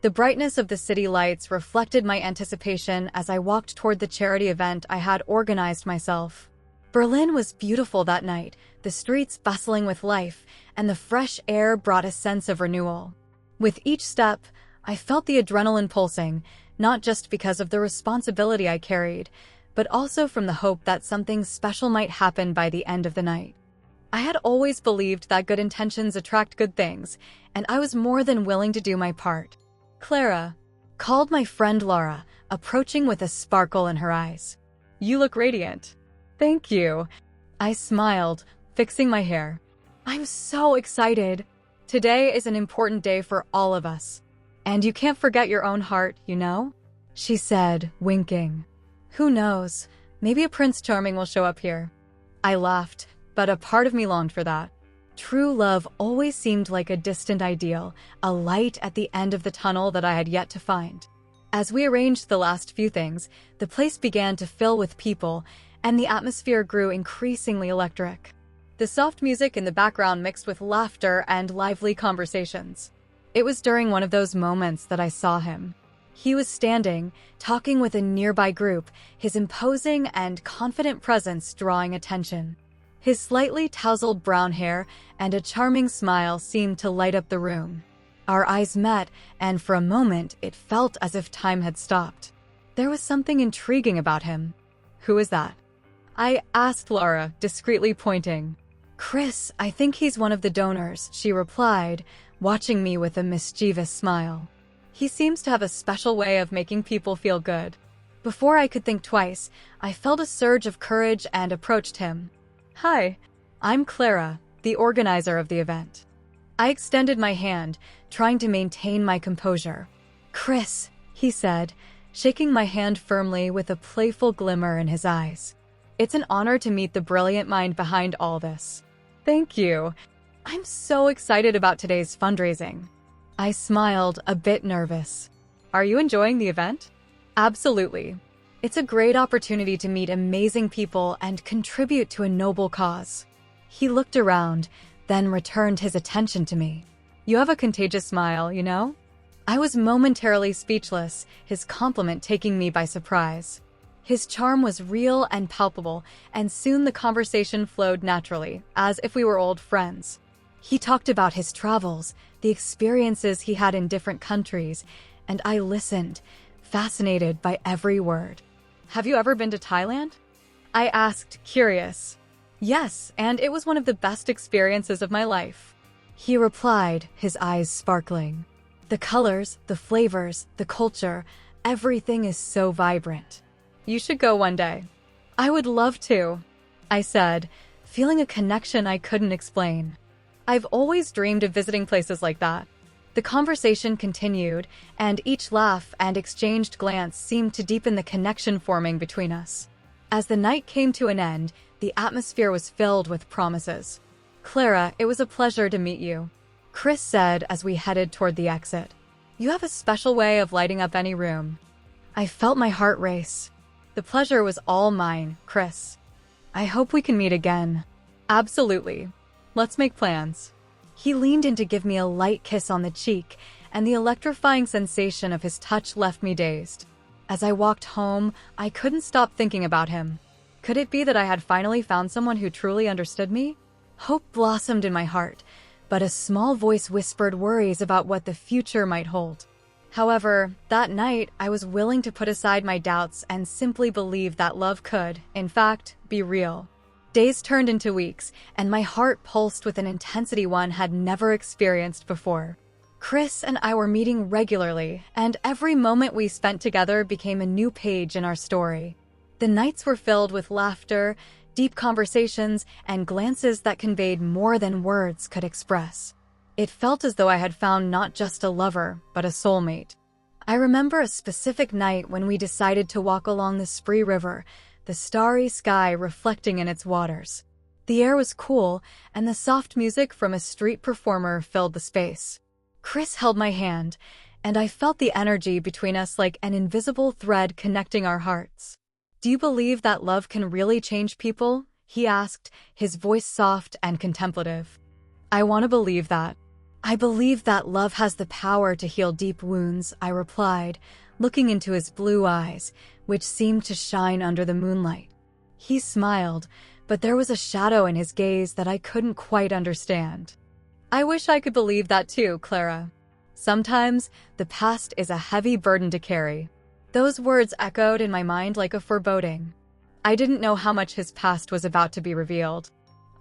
The brightness of the city lights reflected my anticipation as I walked toward the charity event I had organized myself. Berlin was beautiful that night, the streets bustling with life, and the fresh air brought a sense of renewal. With each step, I felt the adrenaline pulsing, not just because of the responsibility I carried, but also from the hope that something special might happen by the end of the night. I had always believed that good intentions attract good things, and I was more than willing to do my part. "Clara," called my friend Laura, approaching with a sparkle in her eyes. "You look radiant." "Thank you." I smiled, fixing my hair. "I'm so excited. Today is an important day for all of us. And you can't forget your own heart, you know?" she said, winking. "Who knows? Maybe a Prince Charming will show up here." I laughed, but a part of me longed for that. True love always seemed like a distant ideal, a light at the end of the tunnel that I had yet to find. As we arranged the last few things, the place began to fill with people, and the atmosphere grew increasingly electric. The soft music in the background mixed with laughter and lively conversations. It was during one of those moments that I saw him. He was standing, talking with a nearby group, his imposing and confident presence drawing attention. His slightly tousled brown hair and a charming smile seemed to light up the room. Our eyes met, and for a moment it felt as if time had stopped. There was something intriguing about him. "Who is that?" I asked Laura, discreetly pointing. "Chris, I think he's one of the donors," she replied, watching me with a mischievous smile. "He seems to have a special way of making people feel good." Before I could think twice, I felt a surge of courage and approached him. "Hi, I'm Clara, the organizer of the event." I extended my hand, trying to maintain my composure. "Chris," he said, shaking my hand firmly with a playful glimmer in his eyes. "It's an honor to meet the brilliant mind behind all this." "Thank you. I'm so excited about today's fundraising." I smiled, a bit nervous. "Are you enjoying the event?" "Absolutely. It's a great opportunity to meet amazing people and contribute to a noble cause." He looked around, then returned his attention to me. "You have a contagious smile, you know?" I was momentarily speechless, his compliment taking me by surprise. His charm was real and palpable, and soon the conversation flowed naturally, as if we were old friends. He talked about his travels, the experiences he had in different countries, and I listened, fascinated by every word. "Have you ever been to Thailand?" I asked, curious. "Yes, and it was one of the best experiences of my life," he replied, his eyes sparkling. "The colors, the flavors, the culture, everything is so vibrant. You should go one day." "I would love to," I said, feeling a connection I couldn't explain. I've always dreamed of visiting places like that. The conversation continued, and each laugh and exchanged glance seemed to deepen the connection forming between us. As the night came to an end, the atmosphere was filled with promises. "Clara, it was a pleasure to meet you," Chris said as we headed toward the exit. "You have a special way of lighting up any room." I felt my heart race. "The pleasure was all mine, Chris. I hope we can meet again." "Absolutely. Let's make plans." He leaned in to give me a light kiss on the cheek, and the electrifying sensation of his touch left me dazed. As I walked home, I couldn't stop thinking about him. Could it be that I had finally found someone who truly understood me? Hope blossomed in my heart, but a small voice whispered worries about what the future might hold. However, that night, I was willing to put aside my doubts and simply believe that love could, in fact, be real. Days turned into weeks, and my heart pulsed with an intensity one had never experienced before. Chris and I were meeting regularly, and every moment we spent together became a new page in our story. The nights were filled with laughter, deep conversations, and glances that conveyed more than words could express. It felt as though I had found not just a lover, but a soulmate. I remember a specific night when we decided to walk along the Spree River, the starry sky reflecting in its waters. The air was cool, and the soft music from a street performer filled the space. Chris held my hand, and I felt the energy between us like an invisible thread connecting our hearts. "Do you believe that love can really change people?" he asked, his voice soft and contemplative. "I want to believe that." I believe that love has the power to heal deep wounds, I replied, looking into his blue eyes, which seemed to shine under the moonlight. He smiled, but there was a shadow in his gaze that I couldn't quite understand. I wish I could believe that too, Clara. Sometimes, the past is a heavy burden to carry. Those words echoed in my mind like a foreboding. I didn't know how much his past was about to be revealed.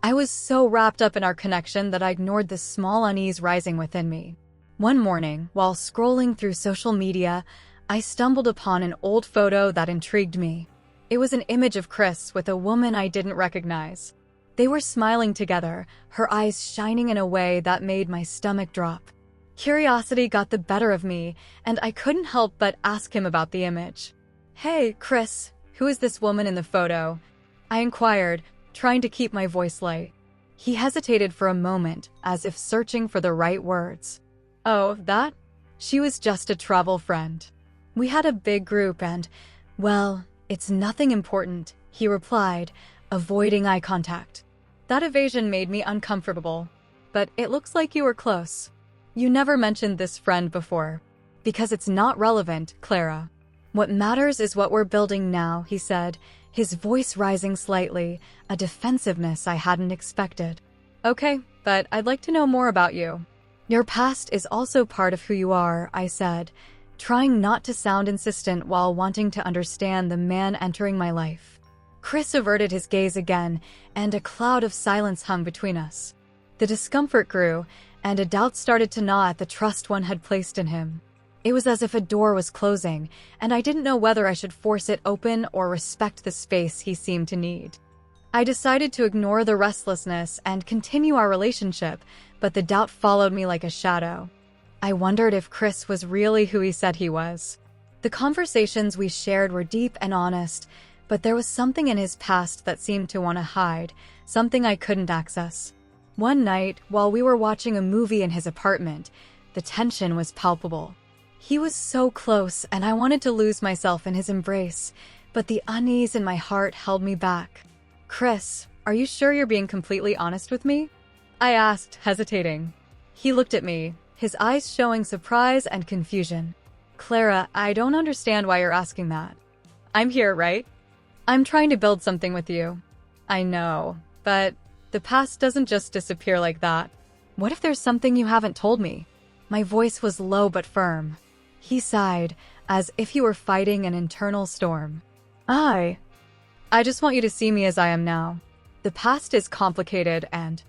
I was so wrapped up in our connection that I ignored the small unease rising within me. One morning, while scrolling through social media, I stumbled upon an old photo that intrigued me. It was an image of Chris with a woman I didn't recognize. They were smiling together, her eyes shining in a way that made my stomach drop. Curiosity got the better of me, and I couldn't help but ask him about the image. "Hey, Chris, who is this woman in the photo?" I inquired, trying to keep my voice light. He hesitated for a moment, as if searching for the right words. "Oh, that? She was just a travel friend. We had a big group and, well, it's nothing important," he replied, avoiding eye contact. That evasion made me uncomfortable. "But it looks like you were close. You never mentioned this friend before." "Because it's not relevant, Clara. What matters is what we're building now," he said, his voice rising slightly, a defensiveness I hadn't expected. "Okay, but I'd like to know more about you." "Your past is also part of who you are," I said, trying not to sound insistent while wanting to understand the man entering my life. Chris averted his gaze again, and a cloud of silence hung between us. The discomfort grew, and a doubt started to gnaw at the trust one had placed in him. It was as if a door was closing, and I didn't know whether I should force it open or respect the space he seemed to need. I decided to ignore the restlessness and continue our relationship, but the doubt followed me like a shadow. I wondered if Chris was really who he said he was. The conversations we shared were deep and honest, but there was something in his past that seemed to want to hide, something I couldn't access. One night, while we were watching a movie in his apartment, the tension was palpable. He was so close, and I wanted to lose myself in his embrace, but the unease in my heart held me back. "Chris, are you sure you're being completely honest with me?" I asked, hesitating. He looked at me, his eyes showing surprise and confusion. "Clara, I don't understand why you're asking that. I'm here, right? I'm trying to build something with you." "I know, but the past doesn't just disappear like that. What if there's something you haven't told me?" My voice was low but firm. He sighed, as if he were fighting an internal storm. I just want you to see me as I am now. The past is complicated, and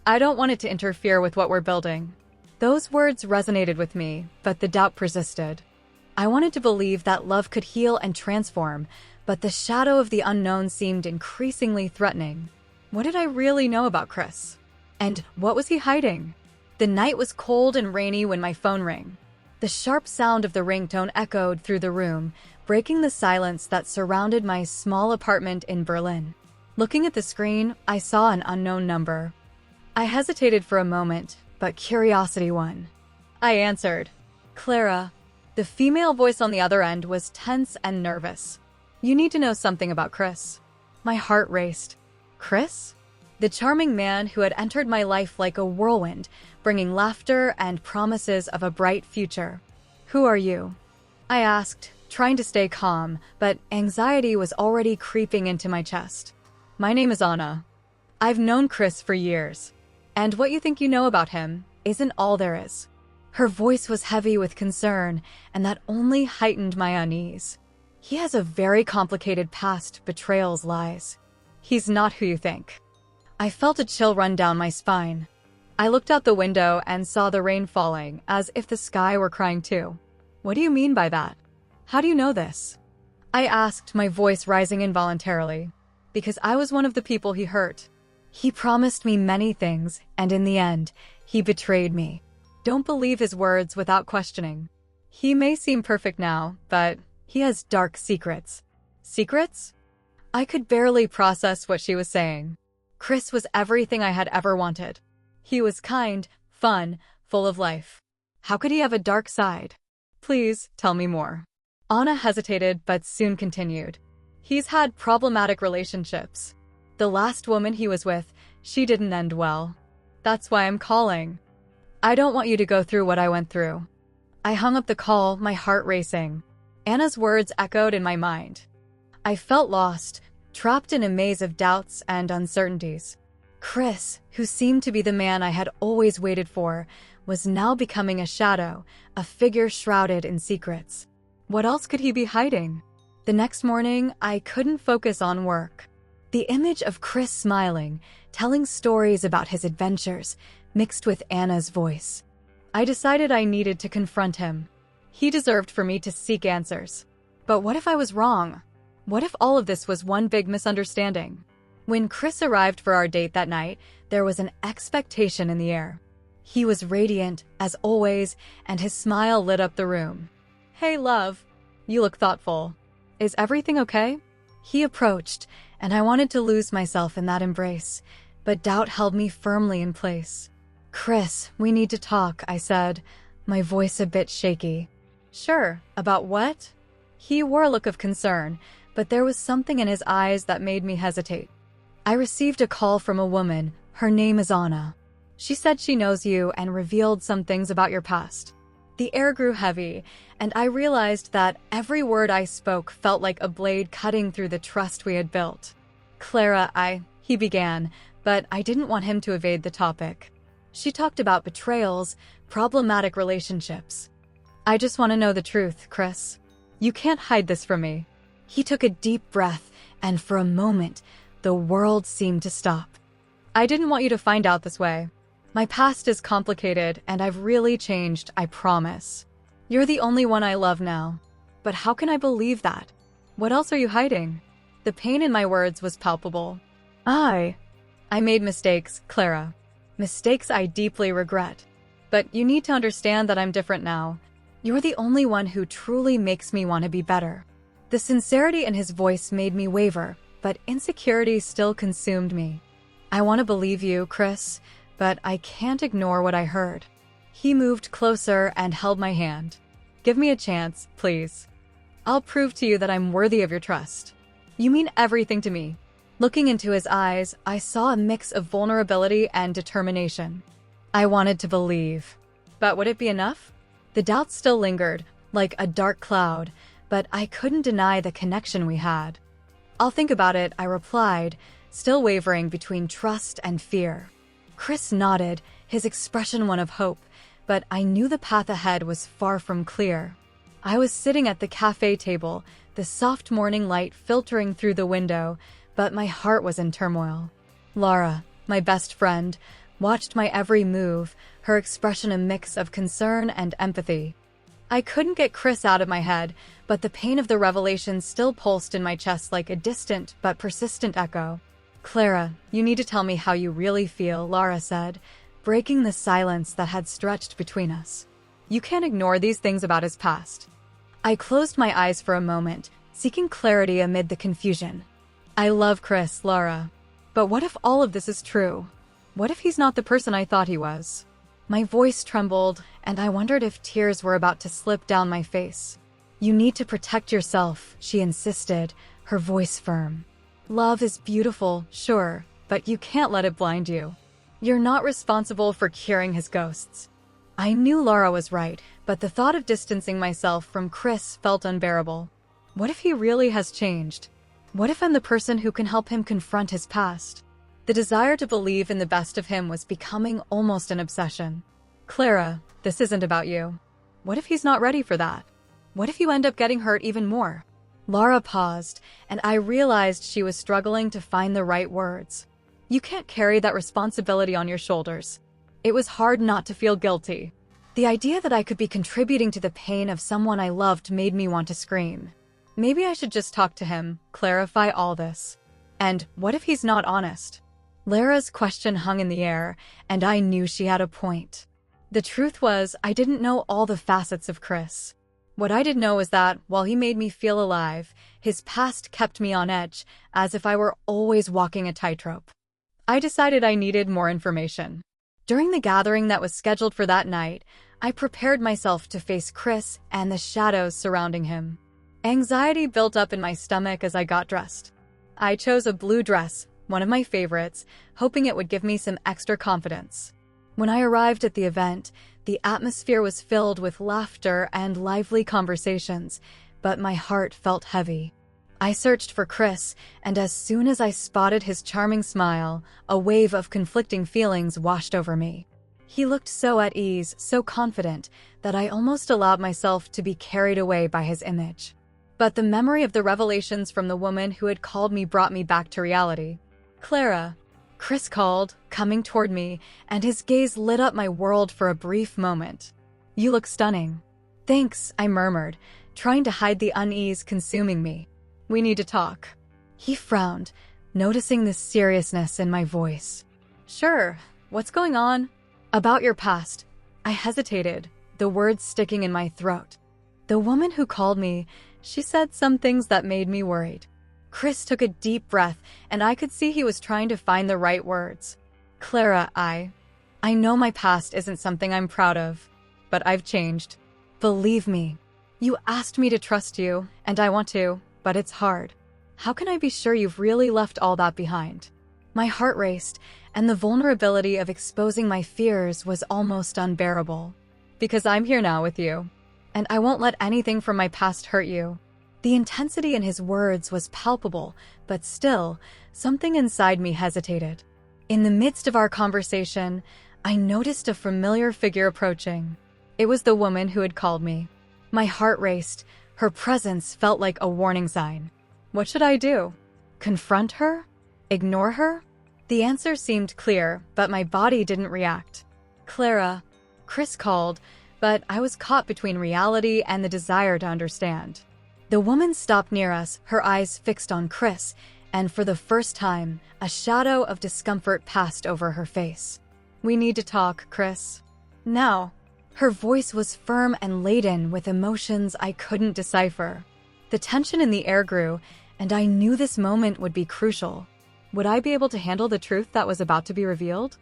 I don't want it to interfere with what we're building." Those words resonated with me, but the doubt persisted. I wanted to believe that love could heal and transform, but the shadow of the unknown seemed increasingly threatening. What did I really know about Chris? And what was he hiding? The night was cold and rainy when my phone rang. The sharp sound of the ringtone echoed through the room, breaking the silence that surrounded my small apartment in Berlin. Looking at the screen, I saw an unknown number. I hesitated for a moment, but curiosity won. I answered. "Clara." The female voice on the other end was tense and nervous. "You need to know something about Chris." My heart raced. Chris? The charming man who had entered my life like a whirlwind, bringing laughter and promises of a bright future. "Who are you?" I asked, trying to stay calm, but anxiety was already creeping into my chest. "My name is Anna. I've known Chris for years. And what you think you know about him isn't all there is." Her voice was heavy with concern, and that only heightened my unease. "He has a very complicated past, betrayals, lies. He's not who you think." I felt a chill run down my spine. I looked out the window and saw the rain falling, as if the sky were crying too. "What do you mean by that? How do you know this?" I asked, my voice rising involuntarily. "Because I was one of the people he hurt. He promised me many things, and in the end, he betrayed me." Don't believe his words without questioning. He may seem perfect now, but he has dark secrets. Secrets? I could barely process what she was saying. Chris was everything I had ever wanted. He was kind, fun, full of life. How could he have a dark side? "Please, tell me more." Anna hesitated but soon continued. "He's had problematic relationships. The last woman he was with, she didn't end well. That's why I'm calling." I don't want you to go through what I went through. I hung up the call, my heart racing. Anna's words echoed in my mind. I felt lost, trapped in a maze of doubts and uncertainties. Chris, who seemed to be the man I had always waited for, was now becoming a shadow, a figure shrouded in secrets. What else could he be hiding? The next morning, I couldn't focus on work. The image of Chris smiling, telling stories about his adventures, mixed with Anna's voice. I decided I needed to confront him. He deserved for me to seek answers. But what if I was wrong? What if all of this was one big misunderstanding? When Chris arrived for our date that night, there was an expectation in the air. He was radiant, as always, and his smile lit up the room. "Hey, love. You look thoughtful. Is everything okay?" He approached, and I wanted to lose myself in that embrace, but doubt held me firmly in place. "Chris, we need to talk," I said, my voice a bit shaky. "Sure, about what?" He wore a look of concern, but there was something in his eyes that made me hesitate. "I received a call from a woman. Her name is Anna. She said she knows you and revealed some things about your past." The air grew heavy, and I realized that every word I spoke felt like a blade cutting through the trust we had built. "Clara, he began, but I didn't want him to evade the topic. She talked about betrayals, problematic relationships. "I just want to know the truth, Chris. You can't hide this from me." He took a deep breath, and for a moment, the world seemed to stop. "I didn't want you to find out this way. My past is complicated, and I've really changed, I promise. You're the only one I love now. But how can I believe that? What else are you hiding?" The pain in my words was palpable. I made mistakes, Clara. Mistakes I deeply regret. But you need to understand that I'm different now. You're the only one who truly makes me want to be better." The sincerity in his voice made me waver, but insecurity still consumed me. "I want to believe you, Chris, but I can't ignore what I heard." He moved closer and held my hand. "Give me a chance, please. I'll prove to you that I'm worthy of your trust. You mean everything to me." Looking into his eyes, I saw a mix of vulnerability and determination. I wanted to believe. But would it be enough? The doubt still lingered, like a dark cloud, but I couldn't deny the connection we had. "I'll think about it," I replied, still wavering between trust and fear. Chris nodded, his expression one of hope, but I knew the path ahead was far from clear. I was sitting at the cafe table, the soft morning light filtering through the window, but my heart was in turmoil. Laura, my best friend, watched my every move, her expression a mix of concern and empathy. I couldn't get Chris out of my head, but the pain of the revelation still pulsed in my chest like a distant but persistent echo. "Clara, you need to tell me how you really feel," Laura said, breaking the silence that had stretched between us. "You can't ignore these things about his past." I closed my eyes for a moment, seeking clarity amid the confusion. "I love Chris, Laura. But what if all of this is true? What if he's not the person I thought he was?" My voice trembled, and I wondered if tears were about to slip down my face. "You need to protect yourself," she insisted, her voice firm. "Love is beautiful, sure, but you can't let it blind you. You're not responsible for curing his ghosts." I knew Laura was right, but the thought of distancing myself from Chris felt unbearable. What if he really has changed? What if I'm the person who can help him confront his past? The desire to believe in the best of him was becoming almost an obsession. "Clara, this isn't about you. What if he's not ready for that? What if you end up getting hurt even more?" Laura paused, and I realized she was struggling to find the right words. "You can't carry that responsibility on your shoulders." It was hard not to feel guilty. The idea that I could be contributing to the pain of someone I loved made me want to scream. Maybe I should just talk to him, clarify all this. And what if he's not honest? Lara's question hung in the air, and I knew she had a point. The truth was, I didn't know all the facets of Chris. What I did know was that, while he made me feel alive, his past kept me on edge, as if I were always walking a tightrope. I decided I needed more information. During the gathering that was scheduled for that night, I prepared myself to face Chris and the shadows surrounding him. Anxiety built up in my stomach as I got dressed. I chose a blue dress, one of my favorites, hoping it would give me some extra confidence. When I arrived at the event, the atmosphere was filled with laughter and lively conversations, but my heart felt heavy. I searched for Chris, and as soon as I spotted his charming smile, a wave of conflicting feelings washed over me. He looked so at ease, so confident, that I almost allowed myself to be carried away by his image. But the memory of the revelations from the woman who had called me brought me back to reality. "Clara," Chris called, coming toward me, and his gaze lit up my world for a brief moment. "You look stunning." "Thanks," I murmured, trying to hide the unease consuming me. "We need to talk." He frowned, noticing the seriousness in my voice. "Sure, what's going on?" "About your past." I hesitated, the words sticking in my throat. "The woman who called me, she said some things that made me worried." Chris took a deep breath, and I could see he was trying to find the right words. "Clara, I know my past isn't something I'm proud of, but I've changed. Believe me. You asked me to trust you, and I want to, but it's hard. How can I be sure you've really left all that behind?" My heart raced, and the vulnerability of exposing my fears was almost unbearable. "Because I'm here now with you, and I won't let anything from my past hurt you." The intensity in his words was palpable, but still, something inside me hesitated. In the midst of our conversation, I noticed a familiar figure approaching. It was the woman who had called me. My heart raced. Her presence felt like a warning sign. What should I do? Confront her? Ignore her? The answer seemed clear, but my body didn't react. "Clara," Chris called, but I was caught between reality and the desire to understand. The woman stopped near us, her eyes fixed on Chris, and for the first time, a shadow of discomfort passed over her face. "We need to talk, Chris. Now." Her voice was firm and laden with emotions I couldn't decipher. The tension in the air grew, and I knew this moment would be crucial. Would I be able to handle the truth that was about to be revealed?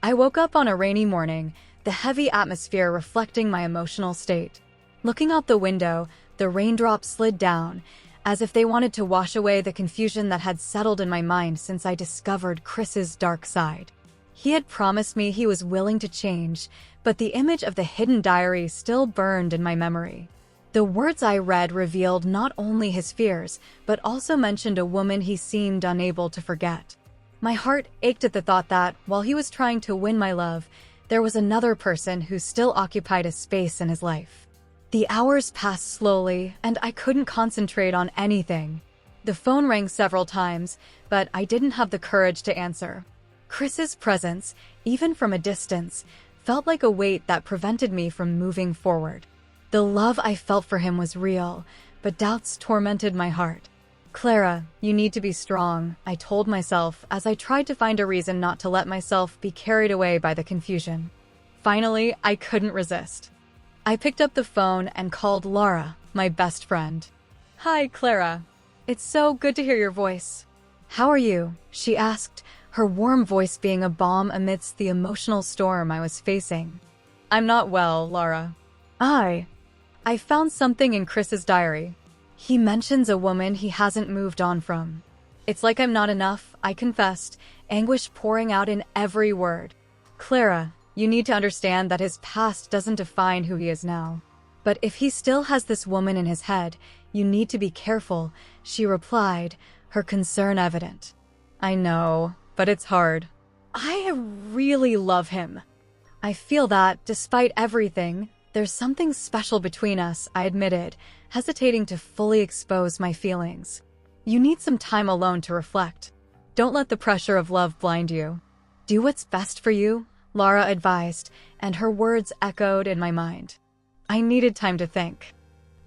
I woke up on a rainy morning, the heavy atmosphere reflecting my emotional state. Looking out the window, the raindrops slid down, as if they wanted to wash away the confusion that had settled in my mind since I discovered Chris's dark side. He had promised me he was willing to change, but the image of the hidden diary still burned in my memory. The words I read revealed not only his fears, but also mentioned a woman he seemed unable to forget. My heart ached at the thought that, while he was trying to win my love, there was another person who still occupied a space in his life. The hours passed slowly, and I couldn't concentrate on anything. The phone rang several times, but I didn't have the courage to answer. Chris's presence, even from a distance, felt like a weight that prevented me from moving forward. The love I felt for him was real, but doubts tormented my heart. "Clara, you need to be strong," I told myself as I tried to find a reason not to let myself be carried away by the confusion. Finally, I couldn't resist. I picked up the phone and called Laura, my best friend. "Hi, Clara. It's so good to hear your voice." "How are you?" she asked, her warm voice being a balm amidst the emotional storm I was facing. "I'm not well, Laura. I found something in Chris's diary. He mentions a woman he hasn't moved on from. It's like I'm not enough," I confessed, anguish pouring out in every word. "Clara, you need to understand that his past doesn't define who he is now. But if he still has this woman in his head, you need to be careful," she replied, her concern evident. "I know, but it's hard. I really love him. I feel that, despite everything, there's something special between us," I admitted, hesitating to fully expose my feelings. "You need some time alone to reflect. Don't let the pressure of love blind you. Do what's best for you," Laura advised, and her words echoed in my mind. I needed time to think.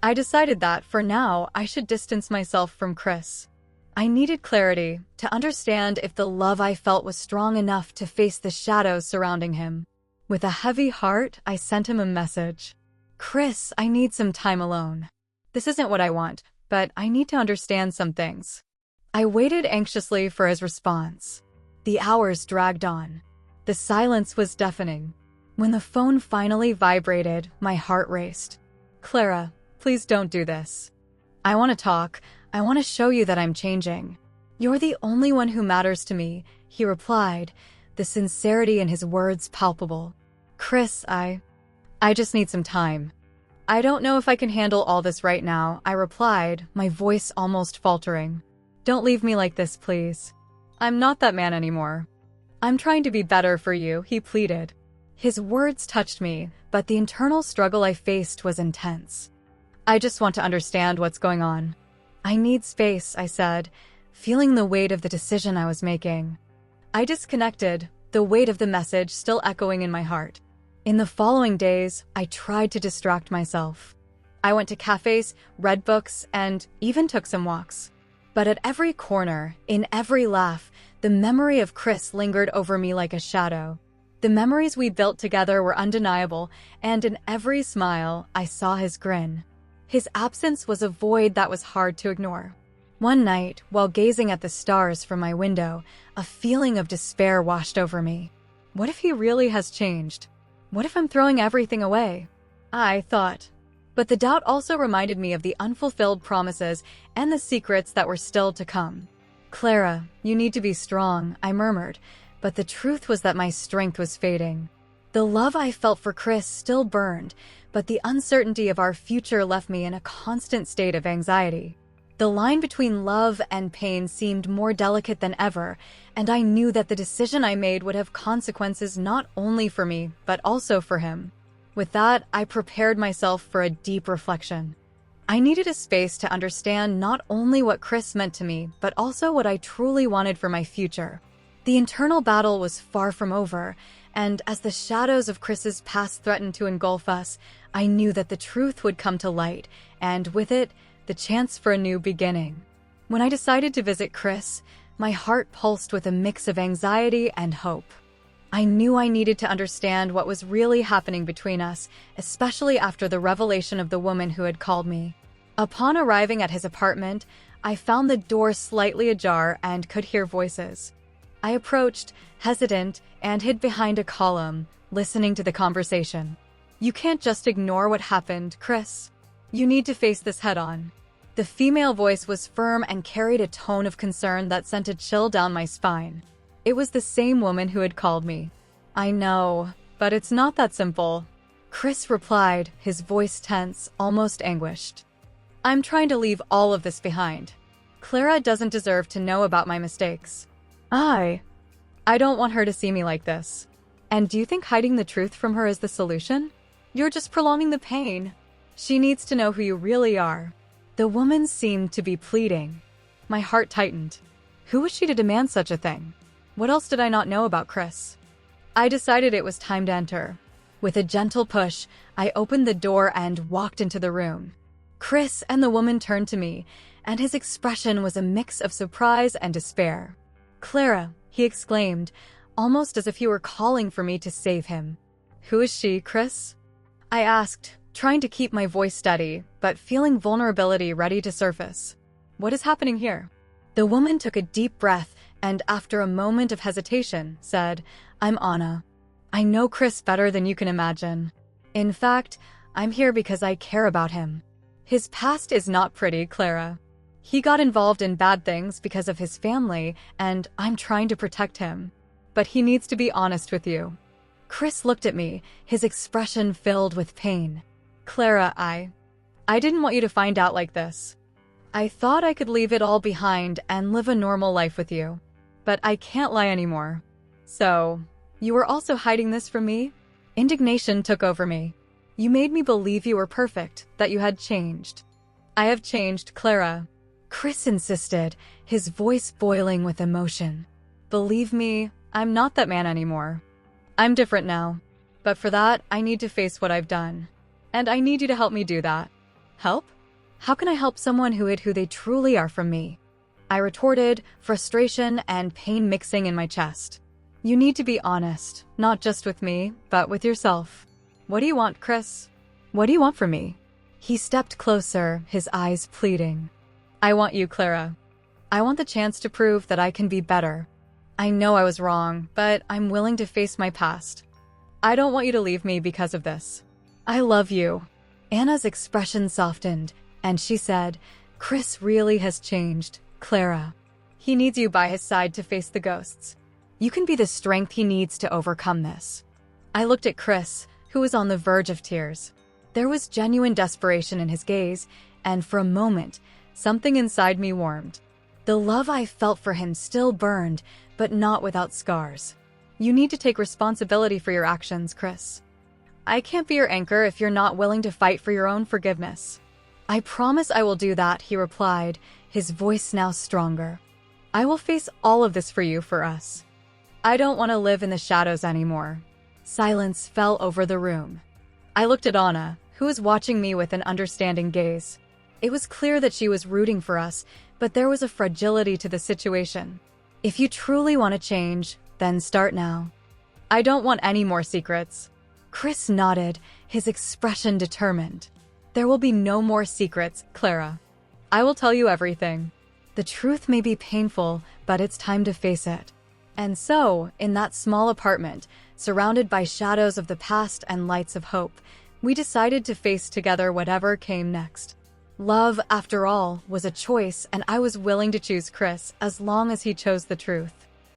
I decided that, for now, I should distance myself from Chris. I needed clarity, to understand if the love I felt was strong enough to face the shadows surrounding him. With a heavy heart, I sent him a message. "Chris, I need some time alone. This isn't what I want, but I need to understand some things." I waited anxiously for his response. The hours dragged on. The silence was deafening. When the phone finally vibrated, my heart raced. "Clara, please don't do this. I want to talk. I want to show you that I'm changing." "You're the only one who matters to me," he replied, the sincerity in his words palpable. Chris, I just need some time. I don't know if I can handle all this right now, I replied, my voice almost faltering. Don't leave me like this, please. I'm not that man anymore. I'm trying to be better for you, he pleaded. His words touched me, but the internal struggle I faced was intense. I just want to understand what's going on. I need space, I said, feeling the weight of the decision I was making. I disconnected, the weight of the message still echoing in my heart. In the following days, I tried to distract myself. I went to cafes, read books, and even took some walks. But at every corner, in every laugh, the memory of Chris lingered over me like a shadow. The memories we built together were undeniable, and in every smile, I saw his grin. His absence was a void that was hard to ignore. One night, while gazing at the stars from my window, a feeling of despair washed over me. What if he really has changed? What if I'm throwing everything away? I thought. But the doubt also reminded me of the unfulfilled promises and the secrets that were still to come. Clara, you need to be strong, I murmured, but the truth was that my strength was fading. The love I felt for Chris still burned, but the uncertainty of our future left me in a constant state of anxiety. The line between love and pain seemed more delicate than ever, and I knew that the decision I made would have consequences not only for me, but also for him. With that, I prepared myself for a deep reflection. I needed a space to understand not only what Chris meant to me, but also what I truly wanted for my future. The internal battle was far from over, and as the shadows of Chris's past threatened to engulf us, I knew that the truth would come to light, and with it, the chance for a new beginning. When I decided to visit Chris, my heart pulsed with a mix of anxiety and hope. I knew I needed to understand what was really happening between us, especially after the revelation of the woman who had called me. Upon arriving at his apartment, I found the door slightly ajar and could hear voices. I approached, hesitant, and hid behind a column, listening to the conversation. You can't just ignore what happened, Chris. You need to face this head-on. The female voice was firm and carried a tone of concern that sent a chill down my spine. It was the same woman who had called me. I know, but it's not that simple. Chris replied, his voice tense, almost anguished. I'm trying to leave all of this behind. Clara doesn't deserve to know about my mistakes. I don't want her to see me like this. And do you think hiding the truth from her is the solution? You're just prolonging the pain. She needs to know who you really are. The woman seemed to be pleading. My heart tightened. Who was she to demand such a thing? What else did I not know about Chris? I decided it was time to enter. With a gentle push, I opened the door and walked into the room. Chris and the woman turned to me, and his expression was a mix of surprise and despair. Clara, he exclaimed, almost as if he were calling for me to save him. Who is she, Chris? I asked, trying to keep my voice steady, but feeling vulnerability ready to surface. What is happening here? The woman took a deep breath and, after a moment of hesitation, said, I'm Anna. I know Chris better than you can imagine. In fact, I'm here because I care about him. His past is not pretty, Clara. He got involved in bad things because of his family, and I'm trying to protect him. But he needs to be honest with you. Chris looked at me, his expression filled with pain. Clara, I didn't want you to find out like this. I thought I could leave it all behind and live a normal life with you. But I can't lie anymore. So, you were also hiding this from me? Indignation took over me. You made me believe you were perfect, that you had changed. I have changed, Clara. Chris insisted, his voice boiling with emotion. Believe me, I'm not that man anymore. I'm different now. But for that, I need to face what I've done. And I need you to help me do that. Help? How can I help someone who hid who they truly are from me? I retorted, frustration and pain mixing in my chest. You need to be honest, not just with me, but with yourself. What do you want, Chris? What do you want from me? He stepped closer, his eyes pleading. I want you, Clara. I want the chance to prove that I can be better. I know I was wrong, but I'm willing to face my past. I don't want you to leave me because of this. I love you. Anna's expression softened, and she said, Chris really has changed, Clara. He needs you by his side to face the ghosts. You can be the strength he needs to overcome this. I looked at Chris, who was on the verge of tears. There was genuine desperation in his gaze, and for a moment, something inside me warmed. The love I felt for him still burned, but not without scars. You need to take responsibility for your actions, Chris. I can't be your anchor if you're not willing to fight for your own forgiveness. I promise I will do that, he replied, his voice now stronger. I will face all of this for you, for us. I don't want to live in the shadows anymore. Silence fell over the room. I looked at Anna, who was watching me with an understanding gaze. It was clear that she was rooting for us, but there was a fragility to the situation. If you truly want to change, then start now. I don't want any more secrets. Chris nodded, his expression determined. There will be no more secrets, Clara. I will tell you everything. The truth may be painful, but it's time to face it. And so, in that small apartment, surrounded by shadows of the past and lights of hope, we decided to face together whatever came next. Love, after all, was a choice, and I was willing to choose Chris as long as he chose the truth.